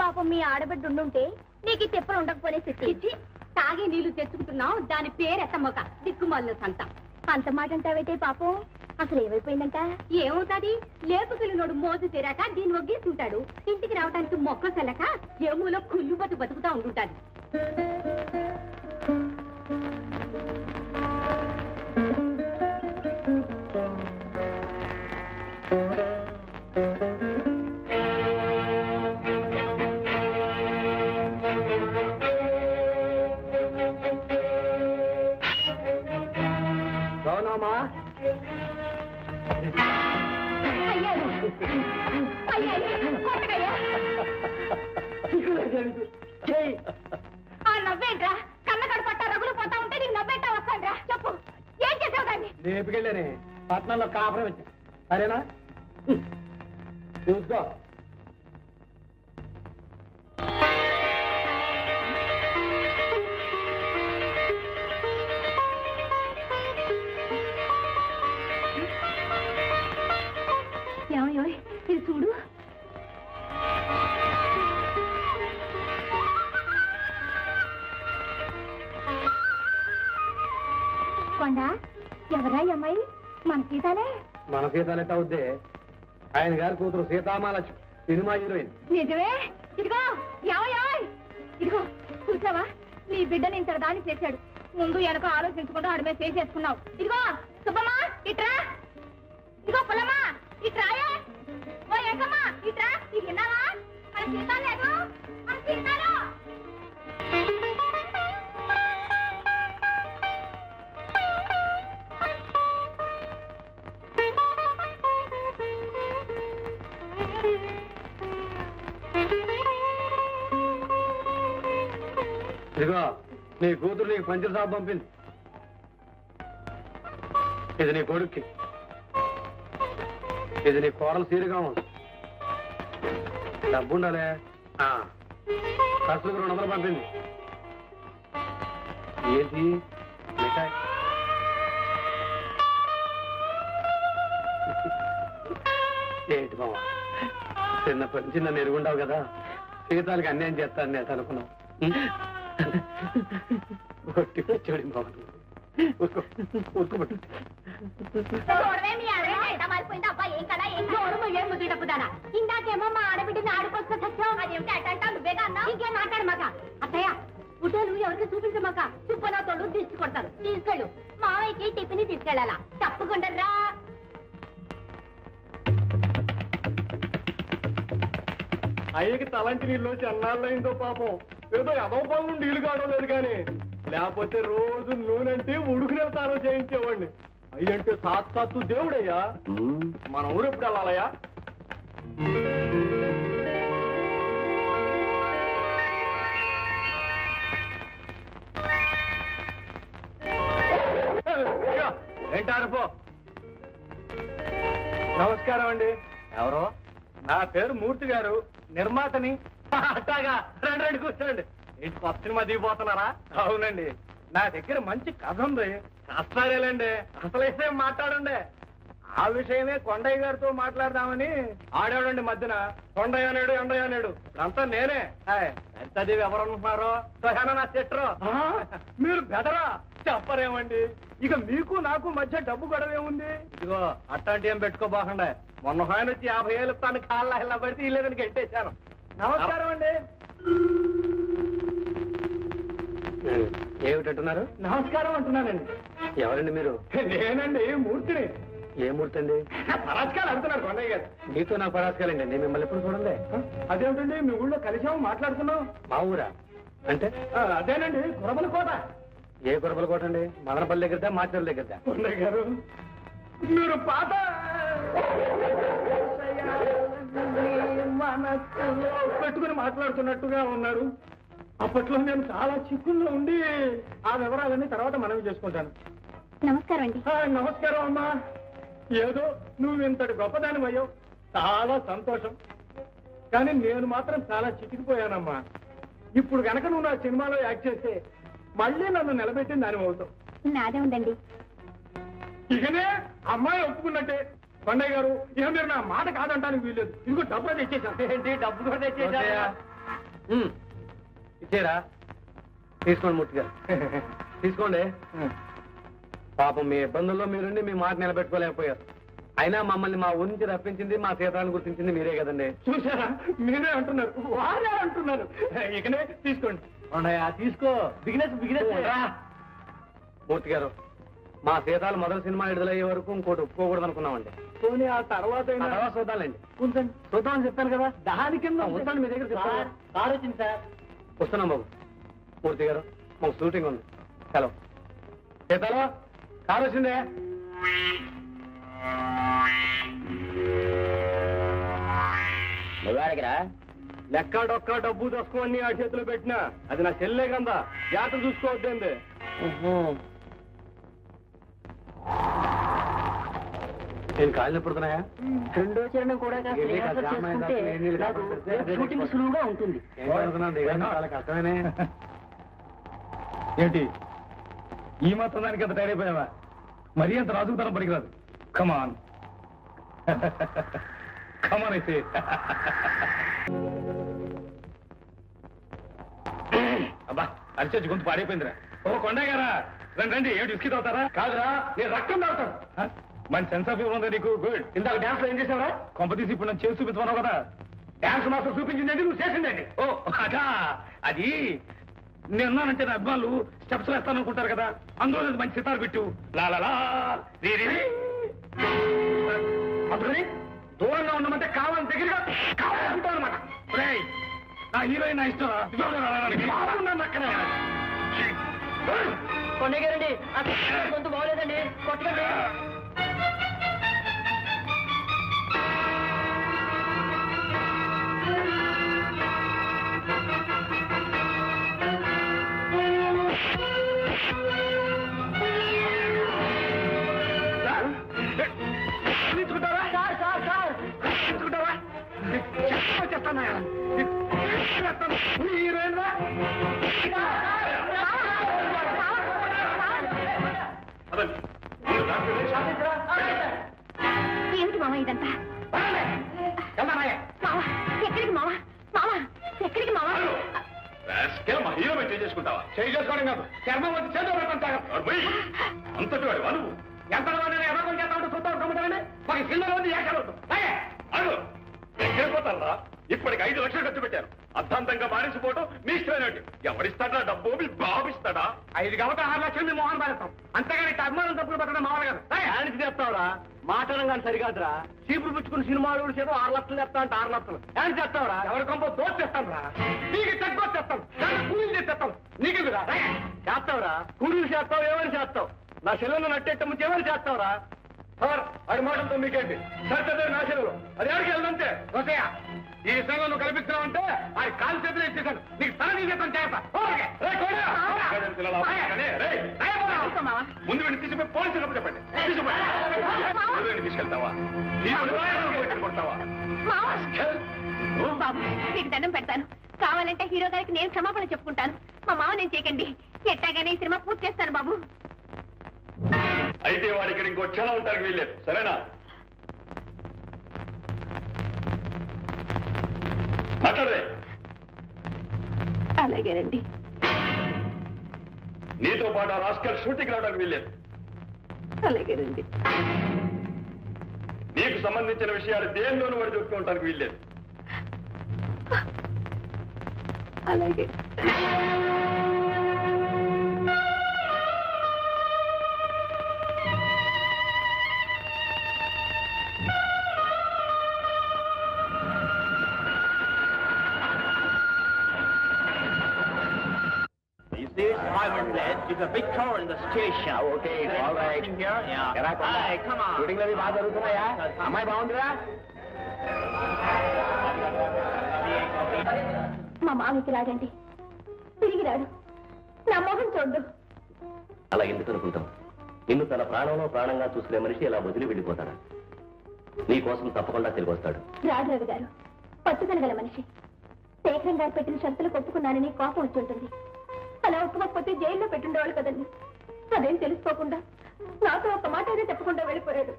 పాపం మీ ఆడబిడ్డ ఉండుంటే నీకు తెప్పలు ఉండకపోనే సిద్ధి. తాగే నీళ్లు తెచ్చుకుంటున్నావు, దాని పేరెత్తమ్మక దిక్కుమాలిన సంత. అంత మాట అంటావైతే పాపం అసలు ఏమైపోయిందంట? ఏమవుతాది, లేపుకెళ్ళినోడు మోజు తీరాక దీన్ని ఒగ్గేస్తుంటాడు. ఇంటికి రావడానికి మొక్క సెల్లక ఏమూలో కుళ్ళు బతుకుతా ఉంటుంటాది. నవ్వేంట్రా? కన్నకడు పట్ట రగులు పోతా ఉంటే నీకు నవ్వేంటా వస్తాండ్రా? చెప్పు, ఏం చేసావు దాన్ని? రేపుకెళ్ళానే పట్నంలో కాపురం వచ్చా. సరేనా? చూసుకో. ఏమయ్యో ఇది చూడు. కొండ ఎవరా అమ్మాయి? మన సీతానే. మన సీతానెట్ట అవుద్దే? ఆయన గారి కూతురు సీతామాలక్ష్మి, సినిమా హీరోయిన్. నిజమే. ఇదిగో ఏమయ్యో, ఇదిగో చూసావా, నీ బిడ్డని ఇంత దాన్ని చేశాడు. ముందు వెనక ఆలోచించుకుంటూ అడిమే చేసేసుకున్నావు. ఇదిగో సుబ్బమ్మా ఇట్రా, ఇదిగో పుల్లమ్మా ఇట్రాయే, ఓ ఏకమ్మా ఇట్రా. ఇది విన్నావా? మన సీతా లేదు, మన సీతాలో. ఇదిగో నీ కూతురు నీకు పంచర్ సాబ్ పంపింది. ఇది నీ కొడుక్కి, ఇది నీ కోడలు సీరుగా ఉంది. డబ్బు ఉండాలే. ఖర్చులకు 200 పంపింది. ఏంటి మిఠాయి? ఏంటి బావ, చిన్నప్పటి నుంచి నన్ను ఎరుగుండావు కదా, సీతాలకి అన్యాయం చేస్తాను నేను అనుకున్నావు. వచ్చాడు బావ, ఊరుకోబట్టు. ఇందాకేమో మా ఆడబిడ్డని ఆడుకొస్తా సత్యం, అదేమిటి అటంటా నువ్వేగా అన్నా? ఇంకేం మాట్లాడమాక అత్తయ్య. ఫోటోలు ఎవరికి చూపించమాక, చుప్పనా తోడు దిష్టి కొడతారు. తీసుకెళ్ళు, మావయ్యకి టిఫిన్ తీసుకెళ్ళాలా? తప్పకుండా రా. అయ్యకి తలంటి నీళ్ళు చెన్నాళ్ళయిందో పాపం. ఏదో ఎదో పనులు నీళ్లు కావడం లేదు కానీ, లేకపోతే రోజు నూనెంటే ఉడుకునేతారో చేయించేవాడిని. అయ్యంటే సాక్షాత్తు దేవుడయ్యా. మన ఊరు ఎప్పుడు వెళ్ళాలయ్యా? ఏంటారుపో. నమస్కారం అండి. ఎవరో? నా పేరు మూర్తి గారు, నిర్మాతని. అట్టాగా, రండి రండి కూర్చోండి. ఏంటి కొత్త సినిమా దిగిపోతున్నారా? అవునండి, నా దగ్గర మంచి కథ ఉంది. కష్టాలేండి, అసలు మాట్లాడండి. ఆ విషయమే కొండయ్య గారితో మాట్లాడదామని ఆడాడండి మధ్యన. కొండయ్య నాడు ఎండయ్య నాడు అంతా నేనే. ఎంతదేవి ఎవరనుకుంటున్నారో నా చెట్రో. మీరు బెదరా చెప్పరేమండి? ఇక మీకు నాకు మధ్య డబ్బు గొడవ ఏముంది? ఇదిగో అట్లాంటి ఏం పెట్టుకోబాకండి. మొన్న ఆయన వచ్చి 50 ఏళ్ళు తను కాళ్ళ ఇలా పడితే ఇల్లేదని గెట్టేశాను. నమస్కారం అండి. ఏమిటంటున్నారు? నమస్కారం అంటున్నానండి. ఎవరండి మీరు? నేనండి, మూర్తిని. ఏ మూర్తి అండి? పరాస్కాలు అడుగుతున్నారు కొండయ్య గారు. మీతో నాకు పరాస్కాలండి, నేను మిమ్మల్ని ఎప్పుడు చూడండి. అదేమిటండి, మీ ఊళ్ళో కలిసాము, మాట్లాడుతున్నాం. మా ఊరా అంటే? అదేనండి, కురబల కోట. ఏ కురబల కోట అండి? మదనపల్లి దగ్గరదా, మాచర్ల దగ్గరదా? కొండయ్య గారు, మీరు పాత పెట్టుకుని మాట్లాడుతున్నట్టుగా ఉన్నారు. అప్పట్లో నేను చాలా చిక్కుల్లో ఉండి ఆ వివరాలన్నీ తర్వాత మనవి చేసుకుంటాను. నమస్కారం అండి. నమస్కారం అమ్మా. ఏదో నువ్వు ఇంతటి గొప్పదాని అయ్యావు, చాలా సంతోషం. కానీ నేను మాత్రం చాలా చిక్కిపోయానమ్మా. ఇప్పుడు గనక నువ్వు నా సినిమాలో యాక్ట్ చేస్తే మళ్ళీ నన్ను నిలబెట్టిన దాని అవుతావు. నాదే ఉందండి. ఇకనే అమ్మాయి ఒప్పుకున్నట్టే. కొండయ్య గారు, ఇక మీరు నా మాట కాదంటానికి వీల్లేదు. ఇంకో డబ్బు తెచ్చేసాను. ఏంటి డబ్బు కూడా తెచ్చేసా? ఇచ్చేరా తీసుకోండి మూర్తి గారు తీసుకోండి. పాపం మీ ఇబ్బందుల్లో మీరుండి మీ మాట నిలబెట్టుకోలేకపోయారు. అయినా మమ్మల్ని మా ఊరి నుంచి రప్పించింది మా సీతాన్ని గుర్తించింది మీరే కదండి. చూసారా మీరే అంటున్నారు, వారే అంటున్నారు. ఇకనే తీసుకోండి. తీసుకో. బిగినెస్ మూర్తి గారు, మా సీతాలు మొదటి సినిమా విడుదలయ్యే వరకు ఇంకోటి ఒప్పుకోకూడదు అనుకున్నామండి. పోనీ ఆ తర్వాత చూద్దాంలేండి. ఉంచండి, చూద్దామని చెప్పాను కదా. దాని కింద ఉంచండి. మీ దగ్గర కారు వచ్చింది సార్. వస్తున్నాం బాబు. మూర్తి గారు మాకు షూటింగ్ ఉంది. హలో సీతాలో కారు వచ్చిందే. లెక్క డొక్క డబ్బు తక్కువని ఆ చేతిలో పెట్టినా అది నా చెల్లె కదా. జాతర చూసుకోవద్దండి. నేను కాళ్ళు ఎప్పుడుతున్నాయా? రెండో చరణం కూడా షూటింగ్ సులువుగా ఉంటుంది. చాలా కష్టమేనే. ఏంటి ఈ మాత్రం దానికి అంత టైర్ అయిపోయావా? మరీ అంత రాజుకుతనం పనికిరాదు. కమాన్ కమాన్ అయితే. అబ్బా అరిచేసి గొంతు పాడైపోయిందిరా. ఓ కొండ గారా రండి రండి. ఏమిటి విస్కీ తాగుతారా? కాదురా నేను రక్తం తాగుతాను. మంచి సెన్స్ ఆఫ్ హ్యూమర్ ఉంది నీకు. గుడ్. ఇందాక డాన్స్ లో ఏం చేసావరా? కొంప తీసి ఇప్పుడు నన్ను చేసి చూపించమన్నావు కదా. డాన్స్ మాస్టర్ చూపించిందండి, నువ్వు చేసిందండి. ఓ అదా అది నేనున్నానంటే నా అభిమానులు స్టెప్స్ వేస్తాననుకుంటారు కదా, అందులో మంచి సితారు పెట్టు. లాలా అందుకని దూరంగా ఉండమంటే కావాలని దగ్గరగా కావాలనుకుంటాను అనమాట. నా హీరోయిన్ నా ఇష్టం. కొండగారండి కొంత బాగోలేదండి, కొట్టకండి. ఏమిటి మామ ఇదంతా? ఎక్కడికి మామ? మామ ఎక్కడికి మామ? మా హీరో పెట్టి చేసుకుంటావా? చేసుకోవడం కాదు, చర్మం వచ్చి చేతులు పెట్టుకుంటాను. అంతటి వాడు నువ్వు ఎంత ఎవరు చేస్తామంటే చూద్దాం. గమ్ముతామని మాకు సినిమాలో ఉంది. ఎక్కడిపోతారా? ఇప్పటికి 5 లక్షలు ఖర్చు పెట్టారు. అర్థాంతంగా మారిసిపోవడం మీ ఇష్టమైనట్టు. ఎవరిస్తాడా డబ్బు? మీ బాబు ఇస్తాడా? 5 కాబట్టి 6 లక్షలు మీ మోహన్ పాలిస్తాం. అంతేగాని అభిమానం తప్పులు పెట్టడం మామూలు కదా. ఆయనకి చెప్తావురా? మాటడం కానీ సరికాదురా. చీపులు పుచ్చుకుని సినిమాలు చేత 6 లక్షలు చెప్తా అంటే 6 లక్షలు ఆయన చెప్తావురా? ఎవరి కొంప దోష చేస్తాను రా. నీకు తక్కువ చేస్తాను, కూలీలు చేస్తాను. నీకు చేస్తావురా? కూలీలు చేస్తావు, ఏమని చేస్తావు? నా సెలవులు నట్టేట్ట ముందు ఏమని చేస్తావురా? సార్ అది మాటలతో మీకేంటి? సరిచదే నా సెలవులు అది ఎవరికి వెళ్ళదంతే. ఓకేయా ఈ విషయంలో నువ్వు కల్పిస్తున్నావంటే ఆ కాలు చేతులు ఇచ్చేసాను. నీకు తల తీసేస్తాను చేస్తా. ముందు వెళ్ళి తీసుకుపోయి పోలీసులకు చెప్పండి. తీసుకెళ్తావా? బాబు మీకు దండం పెడతాను. కావాలంటే హీరో గారికి నేను క్షమాపణ చెప్పుకుంటాను. మా మావ నేను చేయకండి. ఎట్టాగానే ఈ సినిమా పూర్తి చేస్తాను బాబు. అయితే వాడు ఇక్కడ ఇంకో క్షణం ఉంటానికి వీల్లేదు. సరేనా? మాట్లాడదే. అలాగేనండి. నీతో పాటు ఆ రాస్కల్ షూటింగ్ రావడానికి వీల్లేదు. అలాగేనండి. నీకు సంబంధించిన విషయాలు దేనిలోనూ వాడు చెప్పుకోవడానికి వీల్లేదు. అలాగే. It's a big tower in the station. Okay, all right. Here? Yeah. Hi, come on. Shooting అవి బాగా జరుగుతున్నాయా? అమ్మాయి బాగుందిరా? మా మామికి రాడండి, తిరిగి రాడు. నా మొహం చూడ్డు. అలా ఎందుకు అనుకుంటాం? నిన్ను తన ప్రాణంలో ప్రాణంగా చూసుకునే మనిషి ఇలా వదిలి వెళ్ళిపోతాడా? నీ కోసం తప్పకుండా తిరిగి వస్తాడు. రాడు రవి గారు పట్టుదలగల మనిషి. శేఖరం గారు పెట్టిన షరతులు ఒప్పుకున్నానని కోపం వచ్చుంటుంది. అలా ఒప్పుకోకపోతే జైల్లో పెట్టుండేవాళ్ళు కదండి. అదేం తెలుసుకోకుండా నాతో ఒక మాట అయితే చెప్పకుండా వెళ్ళిపోయాడు.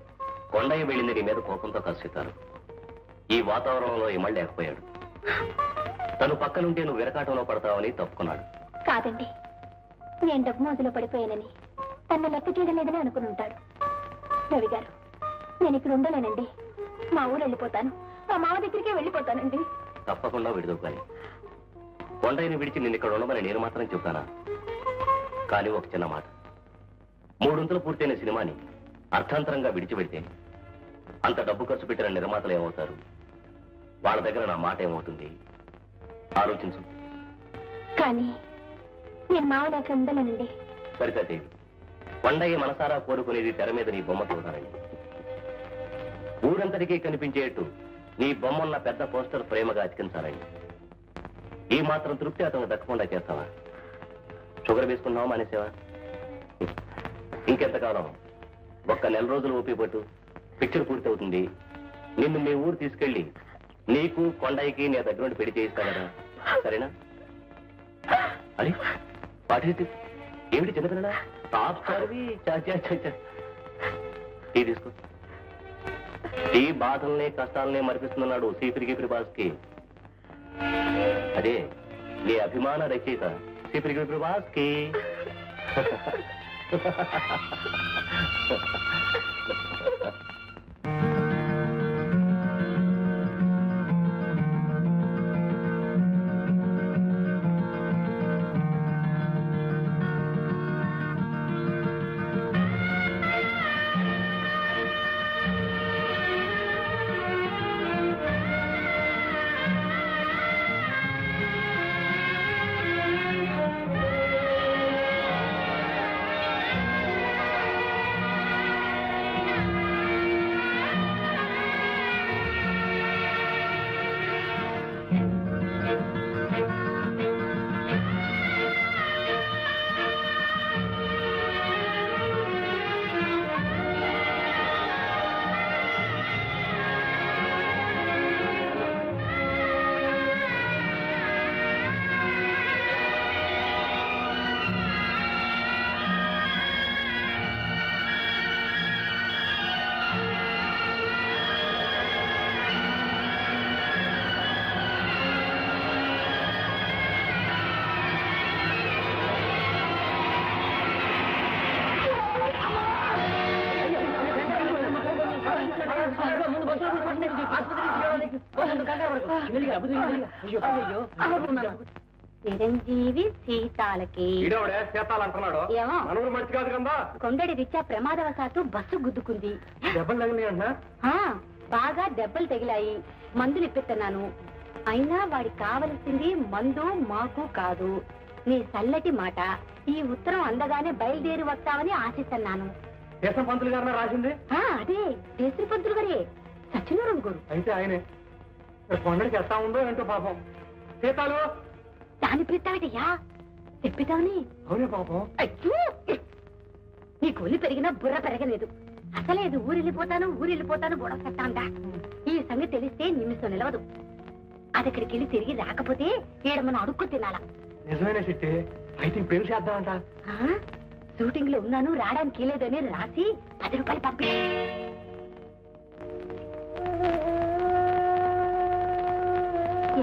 కొండయ్య వెళ్ళింది నీ మీద కోపంతో కసితారు. ఈ వాతావరణంలో ఇమళ్ళలేకపోయాడు. తను పక్కనుంటే నువ్వు విరకాటంలో పడతావని తప్పుకున్నాడు. కాదండి, నేను డబ్బు మోజులో పడిపోయానని తన లెక్క చేయలేదని అనుకుని ఉంటాడు. రవి గారు, నేను ఇక్కడ ఉండలేనండి. మా ఊరు వెళ్ళిపోతాను. మా మామ దగ్గరికే వెళ్ళిపోతానండి. తప్పకుండా విడుదల కానీ కొండైని విడిచి నిన్ను ఇక్కడ ఉండమని నేను మాత్రం చెప్తానా? కానీ ఒక చిన్న మాట, 300 పూర్తయిన సినిమాని అర్థాంతరంగా విడిచిపెడితే అంత డబ్బు ఖర్చు పెట్టిన నిర్మాతలు ఏమవుతారు? వాళ్ళ దగ్గర నా మాట ఏమవుతుంది? ఆలోచించు. కానీ నేను మావ లేక ఉండలేనండి. సరితాదేవి, కొండయ్య మనసారా కోరుకునేది తెర మీద నీ బొమ్మ చూడాలని. ఊరంతటికీ కనిపించేట్టు నీ బొమ్మన్న పెద్ద పోస్టర్ ప్రేమగా అతికించాలని. ఈ మాత్రం తృప్తి అతను దక్కకుండా చేస్తావా? షుగర్ వేసుకున్నావా మానేసేవా? ఇంకెంతకాలం? ఒక్క నెల రోజులు ఓపి పట్టు, పిక్చర్ పూర్తి అవుతుంది. నిన్ను మీ ఊరు తీసుకెళ్లి నీకు కొండయ్యకి నీ దగ్గర నుండి పెళ్లి చేయిస్తా కదా, సరేనా? అరే వాటి ఏమిటి చిన్నపిల్లడా? టాప్ స్టార్వి. టీ తీసుకో. ఈ బాధల్ని కష్టాలనే మరిపిస్తున్నాడు సీపిరి గిపిరి బాస్కి. అదే నీ అభిమాన రచయిత సీపిరి గిపిరి బాస్కి. చిరంజీవి సీతాలకి అంటున్నాడు. ఏమో మనూరు మంచి కాదు కదా. కొండడి రీత్యా ప్రమాదవశాత్తు బస్సు గుద్దుకుంది. దెబ్బలు తగిలి అంటున్నా. బాగా దెబ్బలు తగిలాయి. మందులు ఇప్పిస్తున్నాను. అయినా వాడికి కావలసింది మందు మాకు కాదు. నీ చల్లటి మాట. ఈ ఉత్తరం అందగానే బయలుదేరి వస్తామని ఆశిస్తున్నాను. దేశం పంతులు గారు రాసింది. అదే దేశం పంతులు గారే, సత్యనారాయణ గారు. అయితే ఆయనే కొండడికి ఎస్తా ఉందో ఏంటో పాపం. సీతాలు దాని పిలుస్తావిటయ్యా, చెప్పితావని. అవునే పాపం. అయ్యో, నీకు ఒళ్ళు పెరిగినా బుర్ర పెరగలేదు. అసలేదు ఊరెళ్ళిపోతాను గొడవ పెట్టాందా. ఈ సంగతి తెలిస్తే నిమిషం నిలవదు. అది అక్కడికి వెళ్ళి తిరిగి రాకపోతే ఈడ మనం అడుక్కు తినాలా. నిజమైన చిట్టి, అయితే పెళ్లి చేద్దామంట. షూటింగ్ లో ఉన్నాను, రావడానికి లేదని రాసి 10 రూపాయలు పంపి.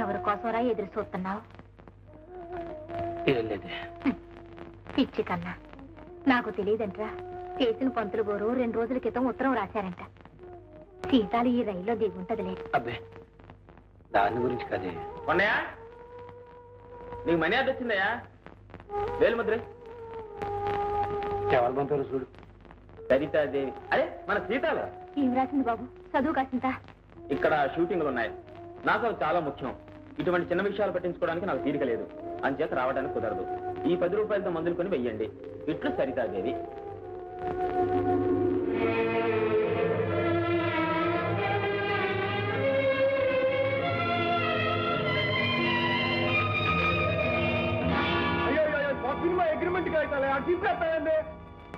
ఎవరి కోసమరా ఎదురు చూస్తున్నావు? పిచ్చి కన్నా, నాకు తెలియదంట్రా. చేసిన పంతులు గోరు 2 రోజుల క్రితం ఉత్తరం రాశారంట. సీతాలు ఈ రైల్లో దిగుంటదిలే. అబ్బే, దాని గురించి కదే. కొండయా, నీకు మనీ అది వచ్చిందయ్యా. వేలుముద్ర ఎవరు పంపారు చూడు. సరితాదేవి. అదే మన సీతాలు. ఏం రాసింది బాబు? చదువు కాసింత. ఇక్కడ షూటింగ్లు ఉన్నాయి. నాకు అవి చాలా ముఖ్యం. ఇటువంటి చిన్న విషయాలు పట్టించుకోవడానికి నాకు తీరిక లేదు. అంచేత రావడానికి కుదరదు. ఈ 10 రూపాయలతో మందులు కొని వెయ్యండి. ఇట్లు సరితాదేవి.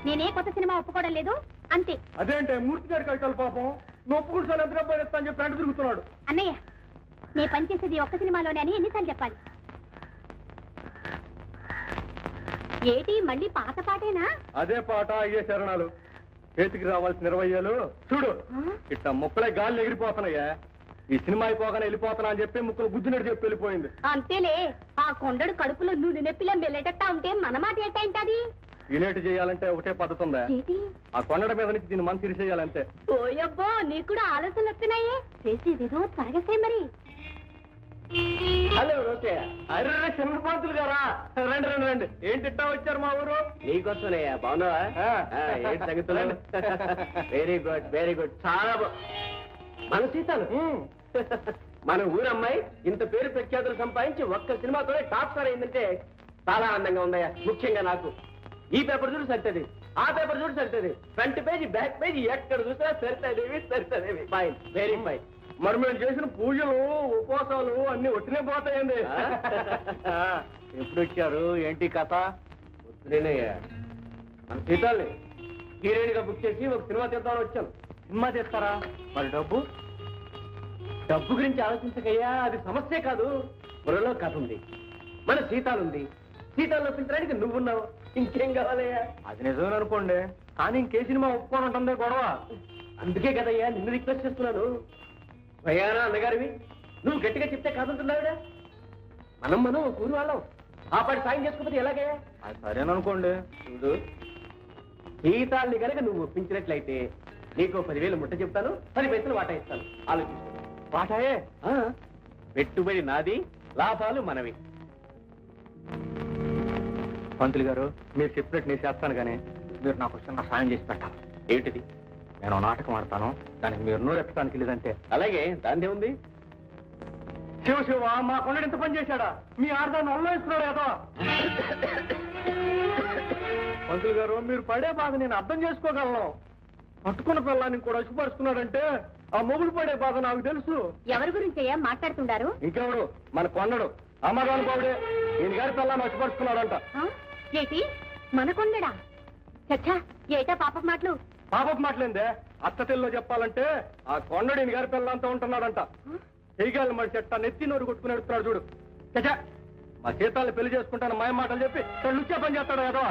నేనే కొత్త సినిమా ఒప్పుకోవడం లేదు అంతే. అదేంటే మూర్తి గారి కవితలు పాపం. నువ్వు ఒప్పుకుంటాను ఎంత డబ్బు ఇస్తా అని చెప్పి అంట తిరుగుతున్నాడు. అన్నయ్య, నే పనిచేసేది ఒక్క సినిమాలోనే అని ఎన్నిసార్లు చెప్పాలి? ఏటి మళ్ళీ పాత పాటేనా? అదే పాట, అయ్యే శరణాలు. చేతికి రావాల్సిన 20 ఏళ్ళు చూడు ఇట్లా ముక్కలే గాలి ఎగిరిపోతున్నాయా. ఈ సినిమా అయిపోగానే వెళ్ళిపోతానా అని చెప్పి ముక్కలు గుద్దినట్టు చెప్పి వెళ్ళిపోయింది. అంతేలే, ఆ కొండడు కడుపులో నూనె నొప్పిలో మెల్లటట్టా ఉంటే మన మాట ఏంటంటది? ఇలేట్ చేయాలంటే ఒకటే పద్ధతి ఉందా? ఆ కొండల మీద నుంచి దీన్ని మన తీసేయాలంటే. ఓయబ్బో, నీకు కూడా ఆలోచనలు వస్తున్నాయే. చేసేదేదో త్వరగా మరి. Hello okay. అరే చిన్న పంతులు గారా, రండి రండి రండి. ఏంటి ఇట్టా వచ్చారు మా ఊరు? నీకోసమయ్యా, బాగున్నావా? ఏంటి సంగతులు? వెరీ గుడ్ వెరీ గుడ్, చాలా మన సీతాలు. మన ఊరమ్మాయి ఇంత పేరు ప్రఖ్యాతులు సంపాదించి ఒక్క సినిమాతోనే టాప్ స్టార్ అయిందంటే చాలా ఆనందంగా ఉందయ్యా. ముఖ్యంగా నాకు ఈ పేపర్ చూడు సరితది, ఆ పేపర్ చూడు సరితది, ఫ్రంట్ పేజీ బ్యాక్ పేజీ ఎక్కడ చూసినా Sarithadevi Sarithadevi. Fine, very fine. మరి మేము చేసిన పూజలు ఉపవాసాలు అన్ని ఒట్టినే పోతాయండి. ఎప్పుడు వచ్చారు, ఏంటి కథ? వద్దులేనయ్యా, మన సీతాల్ని హీరోయిన్ గా బుక్ చేసి ఒక సినిమా తీద్దామని వచ్చాను. సినిమా తీస్తారా? మరి డబ్బు? డబ్బు గురించి ఆలోచించకయ్యా, అది సమస్యే కాదు. బుర్రలో కథ ఉంది, మన సీతాలుంది. సీతాలు ఒప్పించడానికి నువ్వున్నావు, ఇంకేం కావాలయ్యా? అది నిజమే అనుకోండి, కానీ ఇంకే సినిమా ఒప్పుకోనంటుందే గొడవ. అందుకే కదయ్యా నిన్ను రిక్వెస్ట్ చేస్తున్నాను. భయానా అన్నగారివి, నువ్వు గట్టిగా చెప్తే కాదంటున్నావుగా. మనం ఒక ఊరు వాళ్ళం, ఆ పాటి సాయం చేసుకోకపోతే ఎలాగయ్యా? అది సరేననుకోండి. చూడు, సీతాల్ని కనుక నువ్వు ఒప్పించినట్లయితే నీకు 10,000 ముట్ట చెప్తాను, 10 పైసలు వాటా ఇస్తాను. ఆలోచించు. వాటాయే? పెట్టుబడి నాది, లాభాలు మనవి. పంతులు గారు, మీరు చెప్పినట్టు నేను చేస్తాను, కానీ మీరు నాకు చిన్న సాయం చేసి పెట్టాలి. ఏమిటిది? నేను నాటకం ఆడతాను, దానికి మీరు నోరెత్తడానికి లేదంటే. అలాగే, దాందే ఉంది. శివ శివ, మా కొండడు ఇంత పని చేశాడా? మీ ఆడదాన్ని అల్లం ఇస్తున్నాడు కదా. పంతులు గారు, మీరు పడే బాధ నేను అర్థం చేసుకోగలను. పట్టుకున్న పిల్లాన్ని కూడా అసుపరుచుకున్నాడంటే ఆ మొగుడు పడే బాధ నాకు తెలుసు. ఎవరి గురించి మాట్లాడుతుంటారు? ఇంకెవడు? మన కొండడు అమ్మగారు బాబుడే. ఈయన గారి పిల్లాన్ని అసుపరుచుకున్నాడంట. ఏటి, మన కొండడా? చచ్చా, ఏటా పాప మాటలు? పాపపు మాటలేందే. అత్తతిల్లో చెప్పాలంటే ఆ కొండడు ఈయన గారి పిల్లంతా ఉంటున్నాడంట. చెయ్యాలి మరి చెట్ట నెత్తి నోరు కొట్టుకుని ఎడుతున్నాడు చూడు. చచ్చా, మా సీతాల్ని పెళ్లి చేసుకుంటాను మాయ మాటలు చెప్పి లుచ్చే పని చేస్తాడు కదా.